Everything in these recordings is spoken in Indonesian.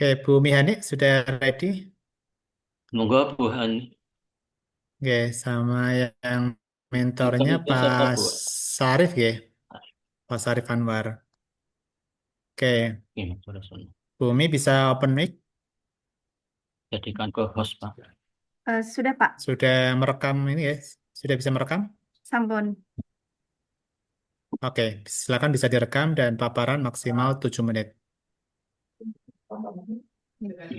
Oke, Bu Mihani sudah ready? Semoga Tuhan Oke, sama yang mentornya internet siapa Pak Bu? Sarif ya, Pak Sarif Anwar. Oke, Ini sudah Bu Mi bisa open mic? jadikan ke host Pak. Sudah Pak, Sudah merekam ini ya? Sudah bisa merekam? sampun. Oke, silakan bisa direkam dan paparan maksimal 7 menit.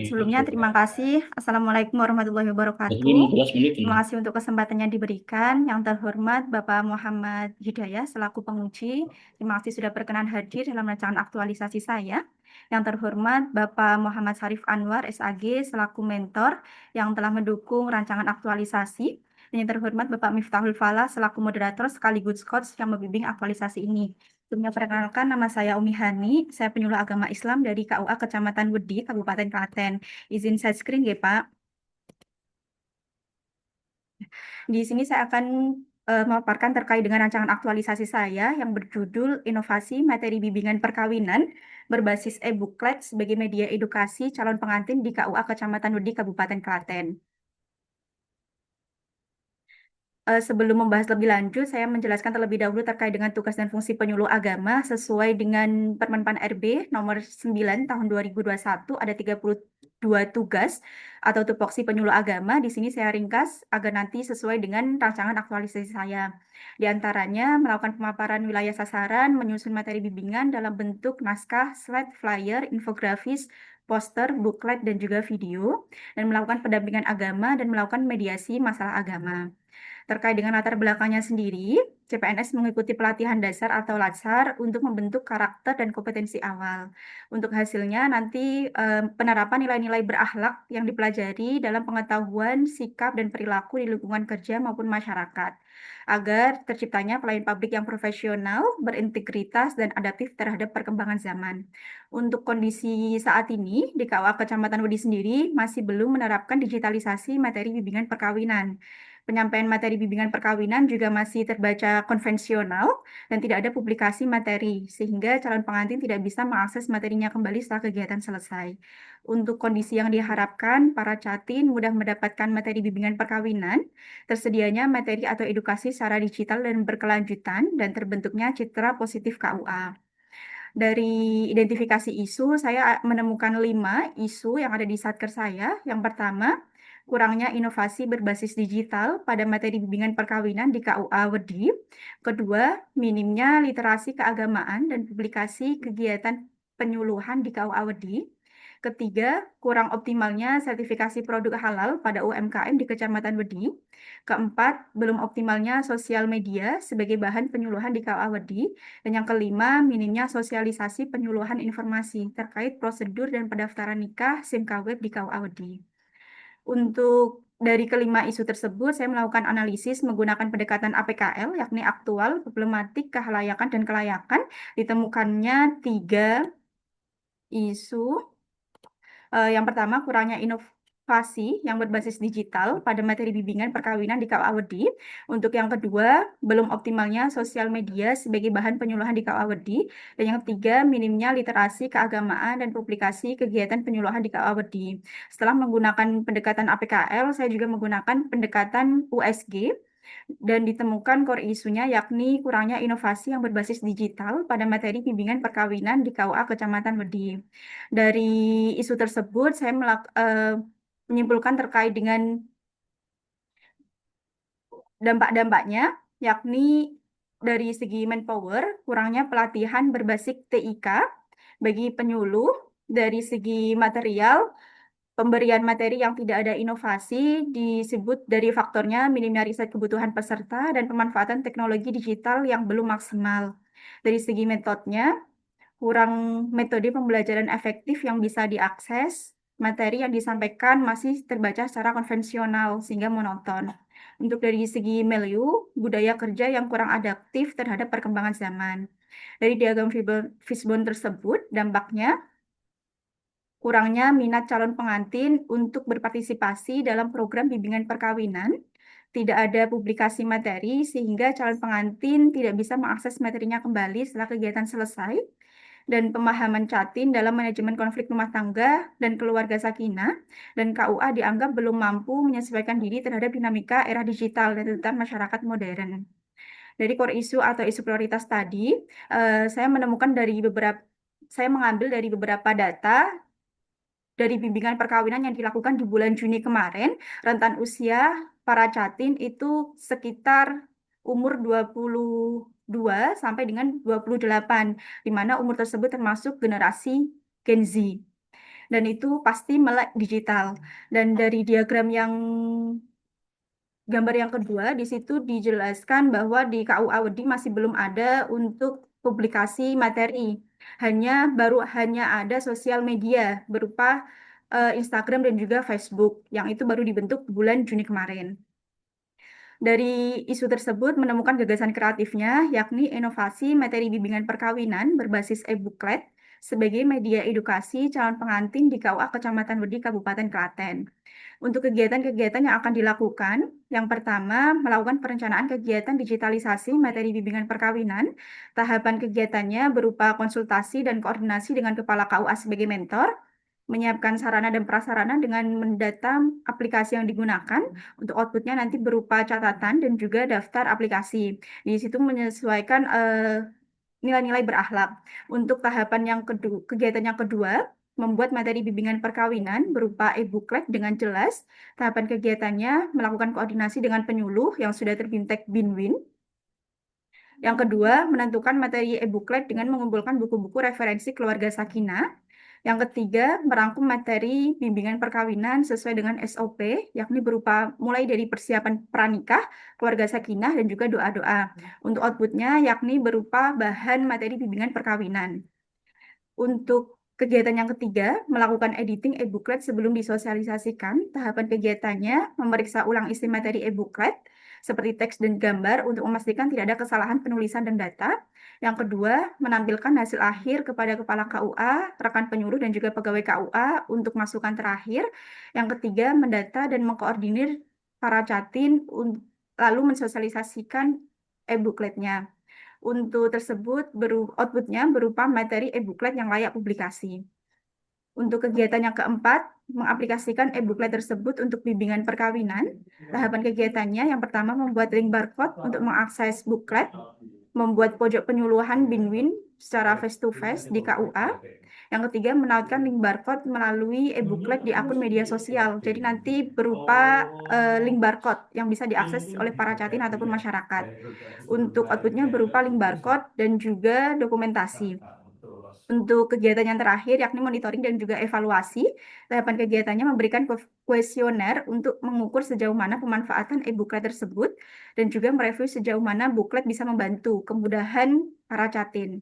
Sebelumnya terima kasih. Assalamualaikum warahmatullahi Jadi wabarakatuh. 15 menit ini. Terima kasih untuk kesempatan yang diberikan. Yang terhormat Bapak Muhammad Hidayah selaku penguji. Terima kasih sudah berkenan hadir dalam rancangan aktualisasi saya. Yang terhormat Bapak Muhammad Syarif Anwar SAG selaku mentor yang telah mendukung rancangan aktualisasi. Dan yang terhormat Bapak Miftahul Falah selaku moderator sekaligus coach yang membimbing aktualisasi ini. Sebelumnya perkenalkan, nama saya Umi Hani, saya penyuluh agama Islam dari KUA Kecamatan Wedi, Kabupaten Klaten. Izin saya screen ya Pak. Di sini saya akan memaparkan terkait dengan rancangan aktualisasi saya yang berjudul Inovasi Materi Bimbingan Perkawinan berbasis e-booklet sebagai media edukasi calon pengantin di KUA Kecamatan Wedi, Kabupaten Klaten. Sebelum membahas lebih lanjut, saya menjelaskan terlebih dahulu terkait dengan tugas dan fungsi penyuluh agama sesuai dengan Permen Pan RB nomor 9 tahun 2021 ada 32 tugas atau tupoksi penyuluh agama. Di sini saya ringkas agar nanti sesuai dengan rancangan aktualisasi saya. Di antaranya melakukan pemaparan wilayah sasaran, menyusun materi bimbingan dalam bentuk naskah, slide, flyer, infografis, poster, booklet, dan juga video, dan melakukan pendampingan agama dan melakukan mediasi masalah agama. Terkait dengan latar belakangnya sendiri, CPNS mengikuti pelatihan dasar atau LASAR untuk membentuk karakter dan kompetensi awal. Untuk hasilnya nanti penerapan nilai-nilai berakhlak yang dipelajari dalam pengetahuan, sikap, dan perilaku di lingkungan kerja maupun masyarakat, agar terciptanya pelayan publik yang profesional, berintegritas, dan adaptif terhadap perkembangan zaman. Untuk kondisi saat ini, di KUA Kecamatan Wedi sendiri masih belum menerapkan digitalisasi materi bimbingan perkawinan. Penyampaian materi bimbingan perkawinan juga masih terbaca konvensional dan tidak ada publikasi materi, sehingga calon pengantin tidak bisa mengakses materinya kembali setelah kegiatan selesai. Untuk kondisi yang diharapkan, para catin mudah mendapatkan materi bimbingan perkawinan, tersedianya materi atau edukasi secara digital dan berkelanjutan, dan terbentuknya citra positif KUA. Dari identifikasi isu, saya menemukan 5 isu yang ada di satker saya. Yang pertama, kurangnya inovasi berbasis digital pada materi bimbingan perkawinan di KUA Wedi. Kedua, minimnya literasi keagamaan dan publikasi kegiatan penyuluhan di KUA Wedi. Ketiga, kurang optimalnya sertifikasi produk halal pada UMKM di Kecamatan Wedi. Keempat, belum optimalnya sosial media sebagai bahan penyuluhan di KUA Wedi. Dan yang kelima, minimnya sosialisasi penyuluhan informasi terkait prosedur dan pendaftaran nikah SIM KW di KUA Wedi. Untuk dari kelima isu tersebut, saya melakukan analisis menggunakan pendekatan APKL, yakni aktual, problematik, kehalayakan, dan kelayakan. Ditemukannya 3 isu. Yang pertama, kurangnya inovasi yang berbasis digital pada materi bimbingan perkawinan di KUA Wedi. Untuk yang kedua, belum optimalnya sosial media sebagai bahan penyuluhan di KUA Wedi. Dan yang ketiga, minimnya literasi keagamaan dan publikasi kegiatan penyuluhan di KUA Wedi. Setelah menggunakan pendekatan APKL, saya juga menggunakan pendekatan USG dan ditemukan core isunya yakni kurangnya inovasi yang berbasis digital pada materi bimbingan perkawinan di KUA Kecamatan Wedi. Dari isu tersebut, saya menyimpulkan terkait dengan dampak-dampaknya, yakni dari segi manpower, kurangnya pelatihan berbasis TIK bagi penyuluh, dari segi material, pemberian materi yang tidak ada inovasi disebut dari faktornya minimnya riset kebutuhan peserta dan pemanfaatan teknologi digital yang belum maksimal. Dari segi metodenya, kurang metode pembelajaran efektif yang bisa diakses, materi yang disampaikan masih terbaca secara konvensional sehingga monoton. Untuk dari segi milieu, budaya kerja yang kurang adaptif terhadap perkembangan zaman. Dari diagram Fishbone tersebut, dampaknya kurangnya minat calon pengantin untuk berpartisipasi dalam program bimbingan perkawinan, tidak ada publikasi materi sehingga calon pengantin tidak bisa mengakses materinya kembali setelah kegiatan selesai. dan pemahaman Catin dalam manajemen konflik rumah tangga dan keluarga sakinah, dan KUA dianggap belum mampu menyesuaikan diri terhadap dinamika era digital dan tuntutan masyarakat modern. Dari core issue atau isu prioritas tadi, saya mengambil dari beberapa data dari bimbingan perkawinan yang dilakukan di bulan Juni kemarin. Rentan usia para Catin itu sekitar umur 22 sampai dengan 28, di mana umur tersebut termasuk generasi Gen Z. Dan itu pasti melek digital. Dan dari gambar yang kedua, di situ dijelaskan bahwa di KUA Wedi masih belum ada untuk publikasi materi. Hanya ada sosial media berupa Instagram dan juga Facebook, yang itu baru dibentuk bulan Juni kemarin. Dari isu tersebut menemukan gagasan kreatifnya, yakni inovasi materi bimbingan perkawinan berbasis e-booklet sebagai media edukasi calon pengantin di KUA Kecamatan Wedi, Kabupaten Klaten. Untuk kegiatan-kegiatan yang akan dilakukan, yang pertama, melakukan perencanaan kegiatan digitalisasi materi bimbingan perkawinan. Tahapan kegiatannya berupa konsultasi dan koordinasi dengan Kepala KUA sebagai mentor, menyiapkan sarana dan prasarana dengan mendata aplikasi yang digunakan. Untuk outputnya nanti berupa catatan dan juga daftar aplikasi. Di situ menyesuaikan nilai-nilai berakhlak. Untuk kegiatan yang kedua, membuat materi bimbingan perkawinan berupa e-booklet dengan jelas. Tahapan kegiatannya melakukan koordinasi dengan penyuluh yang sudah terbintek Binwin. Yang kedua, menentukan materi e-booklet dengan mengumpulkan buku-buku referensi keluarga sakinah. Yang ketiga, merangkum materi bimbingan perkawinan sesuai dengan SOP, yakni berupa mulai dari persiapan pranikah, keluarga sakinah, dan juga doa-doa. Untuk outputnya, yakni berupa bahan materi bimbingan perkawinan. Untuk kegiatan yang ketiga, melakukan editing e-booklet sebelum disosialisasikan. Tahapan kegiatannya, memeriksa ulang isi materi e-booklet, seperti teks dan gambar untuk memastikan tidak ada kesalahan penulisan dan data. Yang kedua, menampilkan hasil akhir kepada Kepala KUA, rekan penyuluh, dan juga pegawai KUA untuk masukan terakhir. Yang ketiga, mendata dan mengkoordinir para Catin, lalu mensosialisasikan e-bookletnya. Untuk tersebut, outputnya berupa materi e-booklet yang layak publikasi. Untuk kegiatan yang keempat, mengaplikasikan e-booklet tersebut untuk bimbingan perkawinan. Tahapan kegiatannya yang pertama membuat link barcode untuk mengakses booklet, membuat pojok penyuluhan Binwin secara face-to-face di KUA. Yang ketiga, menautkan link barcode melalui e-booklet di akun media sosial. Jadi nanti berupa link barcode yang bisa diakses oleh para Catin ataupun masyarakat. Untuk outputnya berupa link barcode dan juga dokumentasi. Untuk kegiatan yang terakhir, yakni monitoring dan juga evaluasi, tahapan kegiatannya memberikan kuesioner untuk mengukur sejauh mana pemanfaatan e-booklet tersebut, dan juga mereview sejauh mana booklet bisa membantu kemudahan para Catin.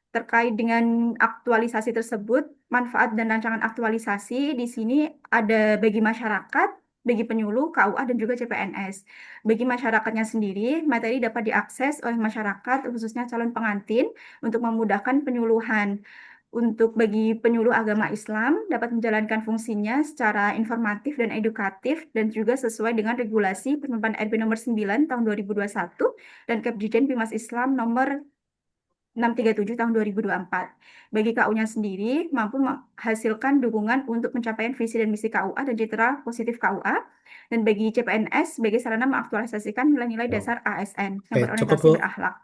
Terkait dengan aktualisasi tersebut, manfaat dan rancangan aktualisasi di sini ada bagi masyarakat, bagi penyuluh, KUA, dan juga CPNS. Bagi masyarakatnya sendiri, materi dapat diakses oleh masyarakat, khususnya calon pengantin, untuk memudahkan penyuluhan. Untuk bagi penyuluh agama Islam, dapat menjalankan fungsinya secara informatif dan edukatif, dan juga sesuai dengan regulasi Permenpan RB nomor 9 tahun 2021 dan Kepjijen Bimas Islam nomor 637 tahun 2024. Bagi KU-nya sendiri, mampu menghasilkan dukungan untuk pencapaian visi dan misi KUA dan citra positif KUA. Dan bagi CPNS, sebagai sarana mengaktualisasikan nilai-nilai dasar ASN yang Oke, cukup berorientasi Bu. berakhlak.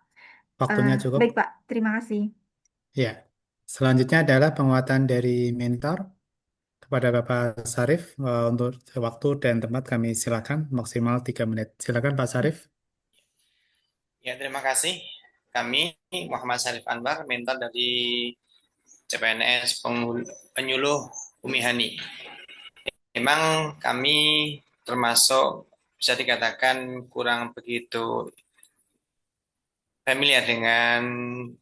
Waktunya cukup. Baik, Pak. Terima kasih. Ya. Selanjutnya adalah penguatan dari mentor kepada Bapak Sarif. Untuk waktu dan tempat kami silakan maksimal 3 menit. Silakan Pak Sarif. Ya, terima kasih. Kami Muhammad Syarif Anwar, mentor dari CPNS penyuluh Umi Hani. Memang kami termasuk bisa dikatakan kurang begitu familiar dengan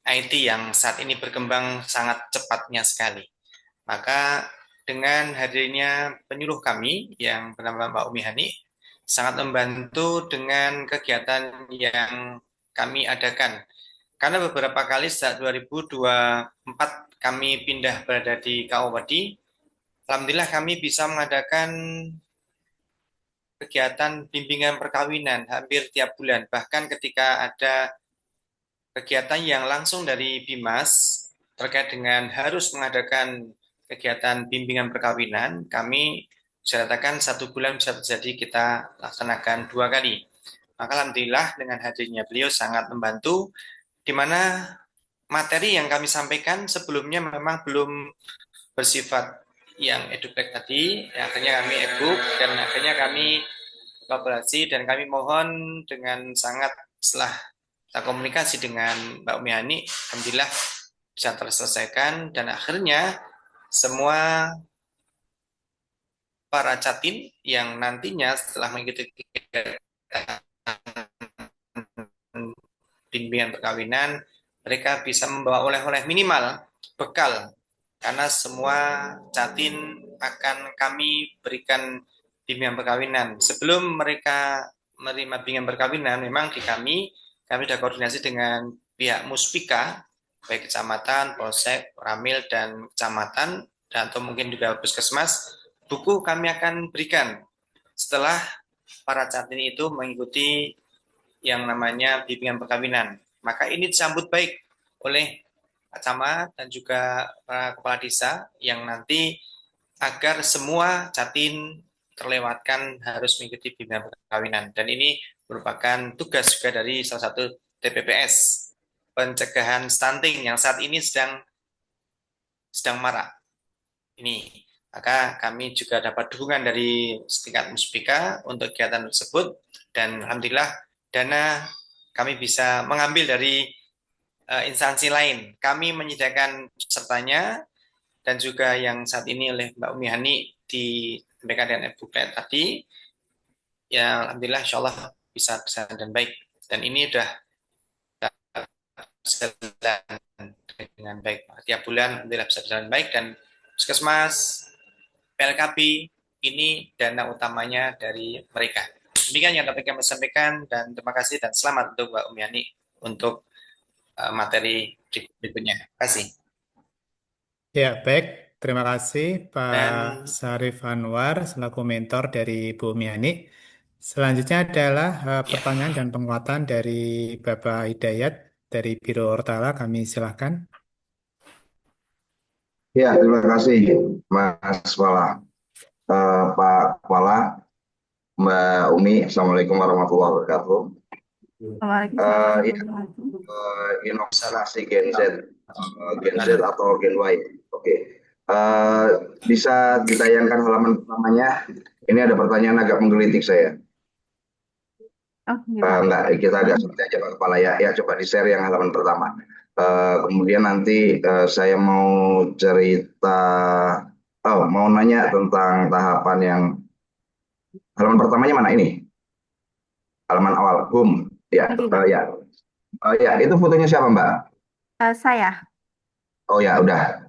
IT yang saat ini berkembang sangat cepatnya sekali. Maka dengan hadirnya penyuluh kami yang bernama Mbak Umi Hani, sangat membantu dengan kegiatan yang kami adakan. Karena beberapa kali sejak 2024 kami pindah berada di KUA Wedi, alhamdulillah kami bisa mengadakan kegiatan bimbingan perkawinan hampir tiap bulan. Bahkan ketika ada kegiatan yang langsung dari Bimas, terkait dengan harus mengadakan kegiatan bimbingan perkawinan, kami bisa katakan 1 bulan bisa terjadi kita laksanakan 2 kali. Maka alhamdulillah dengan hadirnya beliau sangat membantu, di mana materi yang kami sampaikan sebelumnya memang belum bersifat yang edukasi tadi, akhirnya kami ebook dan akhirnya kami kolaborasi dan kami mohon dengan sangat setelah kita komunikasi dengan Mbak Umi Hani, alhamdulillah bisa terselesaikan dan akhirnya semua para catin yang nantinya setelah mengikuti bimbingan perkawinan, mereka bisa membawa oleh-oleh minimal bekal karena semua catin akan kami berikan bimbingan perkawinan. Sebelum mereka menerima bimbingan perkawinan, memang di kami sudah koordinasi dengan pihak Muspika, baik kecamatan, polsek, ramil, dan kecamatan, dan atau mungkin juga puskesmas, buku kami akan berikan setelah para catin itu mengikuti yang namanya bimbingan perkawinan. Maka ini disambut baik oleh Pak Camat dan juga para kepala desa yang nanti agar semua catin terlewatkan harus mengikuti bimbingan perkawinan. Dan ini merupakan tugas juga dari salah satu TPPS, pencegahan stunting yang saat ini sedang marak. Ini, maka kami juga dapat dukungan dari setingkat Muspika untuk kegiatan tersebut dan alhamdulillah dana kami bisa mengambil dari instansi lain. Kami menyediakan pesertanya dan juga yang saat ini oleh Mbak Umi Hani di BKDN Buklet tadi, ya alhamdulillah insya Allah bisa berjalan dan baik. Dan ini sudah berjalan dengan baik. Tiap bulan alhamdulillah bisa berjalan baik dan puskesmas, PLKP, ini dana utamanya dari mereka. Demikian yang dapat kami sampaikan dan terima kasih dan selamat untuk Mbak Umi Hani untuk materi berikutnya. Terima kasih. Ya, baik. Terima kasih Pak Dan Sarif Anwar selaku mentor dari Bu Miani. Selanjutnya adalah ya, pertanyaan dan penguatan dari Bapak Hidayat dari Biro Ortala. Kami silakan. Ya, terima kasih Mas Wala. Pak Wala, Mbak Umi, Assalamualaikum warahmatullahi wabarakatuh. Waalaikumsalam. Ya, inovasi Gen Z atau Gen Y. Oke. Bisa ditayangkan halaman pertamanya. Ini ada pertanyaan agak menggelitik saya. Oh, iya. Enggak, kita agak santai aja Pak Kepala ya. Ya, coba di-share yang halaman pertama. Kemudian nanti saya mau cerita, mau nanya tentang tahapan yang halaman pertamanya mana ini? Halaman awal, boom. Ya, ya. Ya, itu fotonya siapa Mbak? Saya. Oh ya, udah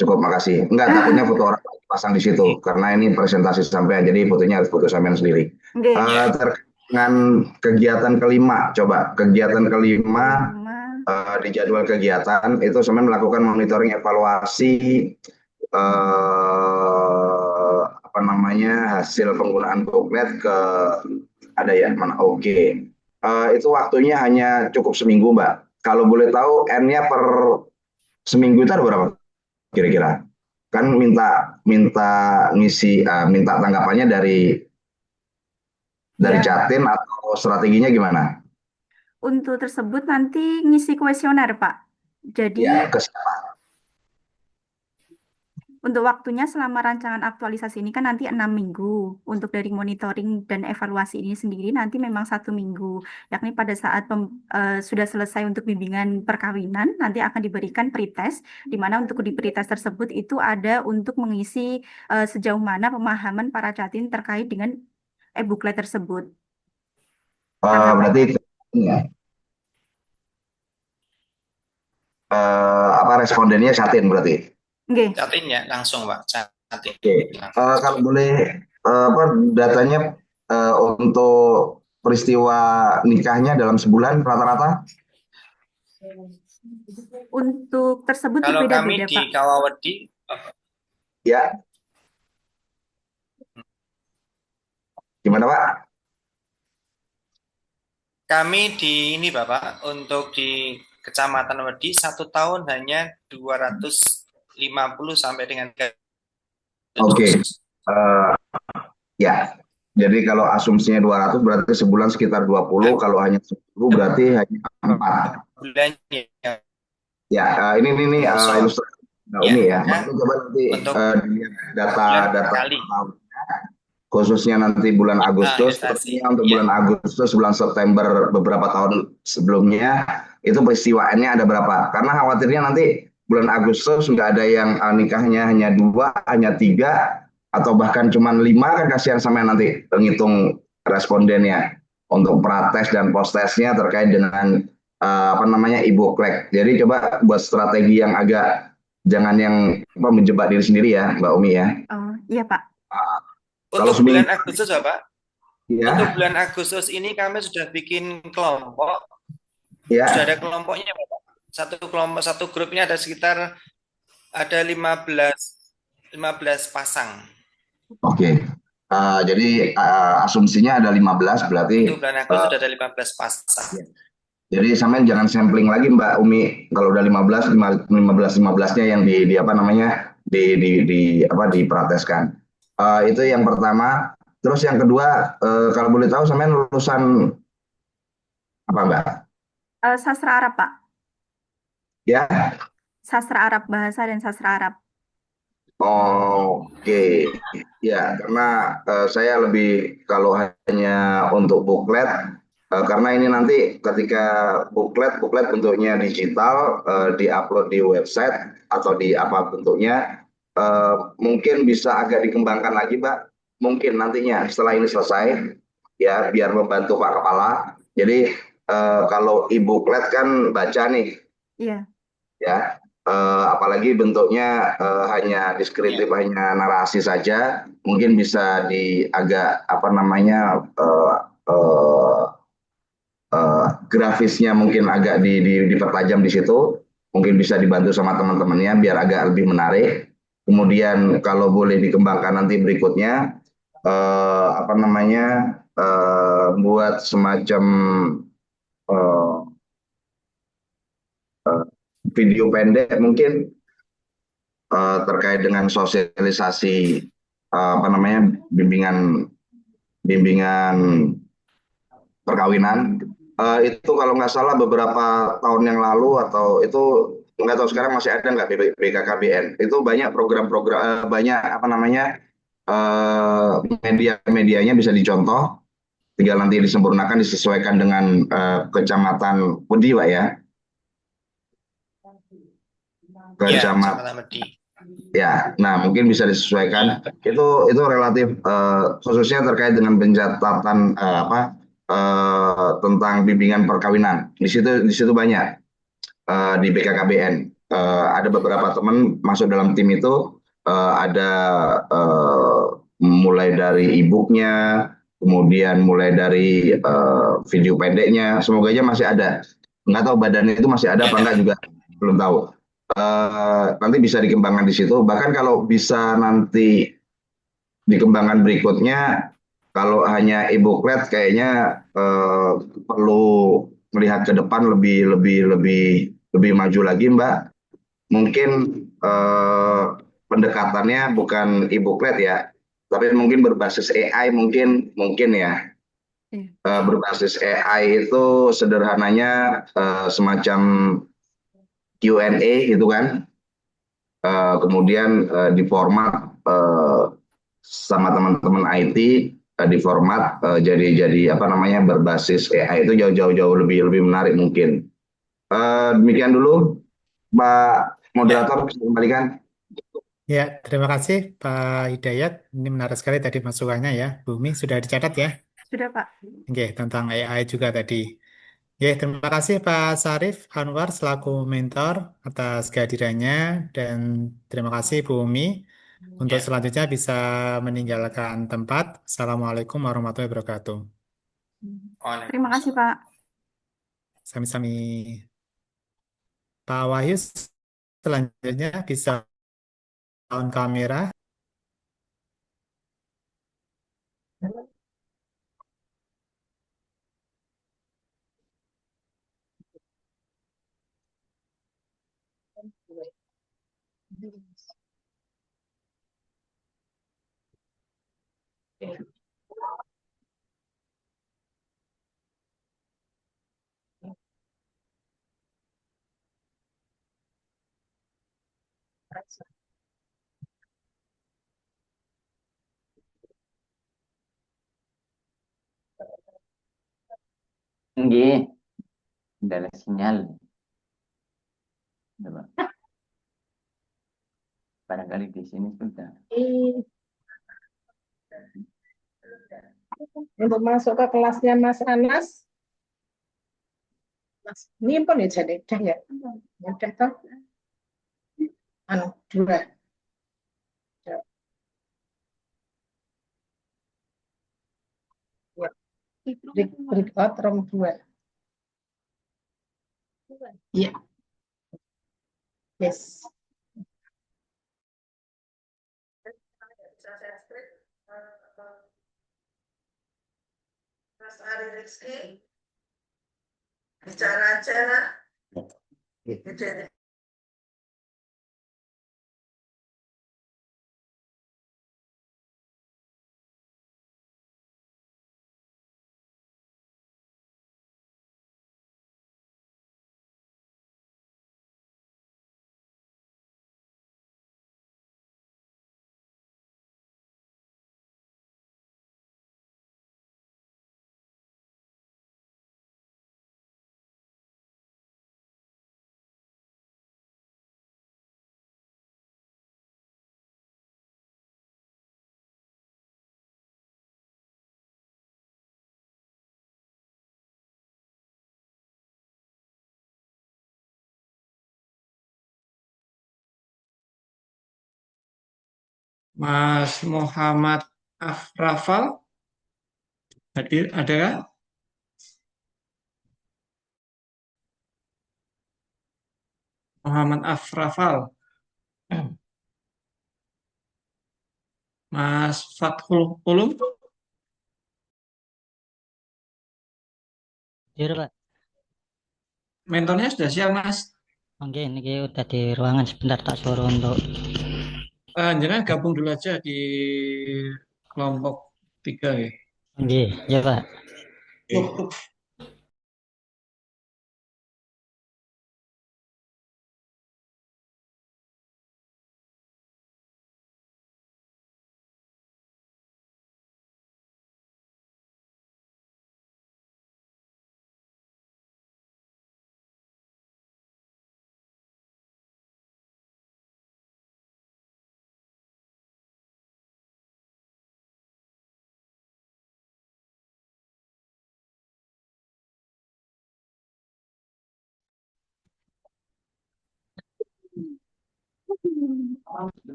cukup, makasih. Enggak, takutnya foto orang pasang di situ karena ini presentasi sampean, jadi fotonya harus foto sampean sendiri. Terkait dengan kegiatan kelima, coba kegiatan kelima di jadwal kegiatan itu sampean melakukan monitoring evaluasi hasil penggunaan buklet ke ada ya mana? Oke. Itu waktunya hanya cukup seminggu Mbak. Kalau boleh tahu N-nya per seminggu itu ada berapa kira-kira? Kan minta ngisi minta tanggapannya dari Catin atau strateginya gimana? Untuk tersebut nanti ngisi kuesioner, Pak. Jadi ya, ke siapa? Untuk waktunya selama rancangan aktualisasi ini kan nanti 6 minggu. Untuk dari monitoring dan evaluasi ini sendiri nanti memang 1 minggu. Yakni pada saat sudah selesai untuk bimbingan perkawinan, nanti akan diberikan pretest, di mana untuk di pretest tersebut itu ada untuk mengisi sejauh mana pemahaman para catin terkait dengan e-booklet tersebut. Berarti ya. Respondennya Catin berarti? Catin ya, langsung Pak. Catin. Kalau boleh datanya untuk peristiwa nikahnya dalam sebulan rata-rata? Untuk tersebut kalau berbeda-beda, kami di Pak. Kawawedi, ya. Gimana Pak? Kami di ini Bapak, untuk di Kecamatan Wedi 1 tahun hanya 250 sampai dengan 300. Oke. Ya. Jadi kalau asumsinya 200 berarti sebulan sekitar 20, kalau hanya 10 berarti hanya 4. Bulannya. Ya, ini So, ilustrasi ya, Umi ya. Mbak Umi coba nanti untuk dilihat bulan per data kali. khususnya nanti bulan Agustus, Ilustrasi. terusnya untuk Ya. bulan Agustus, bulan September beberapa tahun sebelumnya itu peristiwa N-nya ada berapa? Karena khawatirnya nanti bulan Agustus nggak ada yang nikahnya hanya 2, hanya 3, atau bahkan cuma 5, kan kasihan sama yang nanti menghitung respondennya untuk prates dan postesnya terkait dengan apa namanya ibu klek. Jadi coba buat strategi yang agak jangan yang menjebak diri sendiri ya, Mbak Umi ya. Oh, iya Pak. Kalau Untuk bulan seminggu Agustus, Bapak, ya, untuk bulan Agustus ini kami sudah bikin kelompok. ya. Sudah ada kelompoknya, Bapak. Satu kelompok, satu grupnya ada sekitar ada 15 pasang. Oke. Jadi asumsinya ada 15 berarti Untuk bulan Agustus sudah ada 15 pasang. jadi sampean jangan sampling lagi Mbak Umi, kalau udah 15-nya yang di apa namanya di apa diprateskan. Itu yang pertama. Terus yang kedua, kalau boleh tahu sampean lulusan apa Mbak? Sastra Arab Pak. Ya. Sastra Arab, bahasa dan sastra Arab. Oke, ya karena saya lebih kalau hanya untuk buklet, karena ini nanti ketika buklet bentuknya digital, diupload di website atau di apa bentuknya, mungkin bisa agak dikembangkan lagi, Mbak. Mungkin nantinya setelah ini selesai, ya biar membantu Pak Kepala. Jadi kalau e-buklet kan baca nih, Iya. ya. Apalagi bentuknya hanya deskriptif, hanya narasi saja, mungkin bisa di agak apa namanya grafisnya mungkin agak dipertajam di situ, mungkin bisa dibantu sama teman-temannya biar agak lebih menarik. Kemudian kalau boleh dikembangkan nanti berikutnya apa namanya buat semacam eh, video pendek mungkin terkait dengan sosialisasi apa namanya bimbingan bimbingan perkawinan. Itu kalau nggak salah beberapa tahun yang lalu atau itu nggak tahu sekarang masih ada nggak BKKBN. Itu banyak program-program, banyak apa namanya media-medianya bisa dicontoh. Tinggal nanti disempurnakan, disesuaikan dengan kecamatan Wedi, Pak ya. Ya, Kecamatan. Kecamatan Wedi. Ya, nah mungkin bisa disesuaikan. Itu relatif khususnya terkait dengan pencatatan tentang bimbingan perkawinan. Di situ banyak di BKKBN. Ada beberapa teman masuk dalam tim itu, ada mulai dari e-booknya, kemudian mulai dari video pendeknya. Semoga aja masih ada. Nggak tahu badannya itu masih ada apa enggak juga belum tahu. Nanti bisa dikembangkan di situ. Bahkan kalau bisa nanti dikembangkan berikutnya, kalau hanya e-booklet kayaknya perlu melihat ke depan lebih lebih lebih lebih maju lagi, Mbak. Mungkin pendekatannya bukan e-booklet ya, tapi mungkin berbasis AI mungkin ya. Berbasis AI itu sederhananya semacam Q&A gitu kan. Kemudian diformat sama teman-teman IT, diformat jadi apa namanya berbasis AI itu jauh-jauh lebih menarik mungkin. Demikian dulu, Pak Moderator, bisa kembalikan. Ya, terima kasih Pak Hidayat. Ini menarik sekali tadi masukannya ya. Bumi sudah dicatat ya. Sudah Pak. Oke, tentang AI juga tadi. Ya, terima kasih Pak Sarif Anwar selaku mentor atas kehadirannya dan terima kasih Bu Umi. Untuk Ya. selanjutnya bisa meninggalkan tempat. Assalamualaikum warahmatullahi wabarakatuh. Terima kasih Pak. Sami-sami. Pak Wahyu selanjutnya bisa on kamera. Nggih, kendala sinyal. Coba. Barangkali di sini sudah. Untuk masuk ke kelasnya Mas Anas, Mas, ini pun ya jadi udah ya, udah toh, anu dua, ya, breakout room dua, iya, yes. Mas Ari Rizky, bicara aja. Mas Muhammad Afrafal hadir, ada? Muhammad Afrafal, Mas Fathul Ulum, Hadir, Pak. mentornya sudah siap, Mas. Oke, ini udah di ruangan sebentar tak suruh untuk. Jangan gabung dulu aja di kelompok 3 ya. Oke, ya Pak.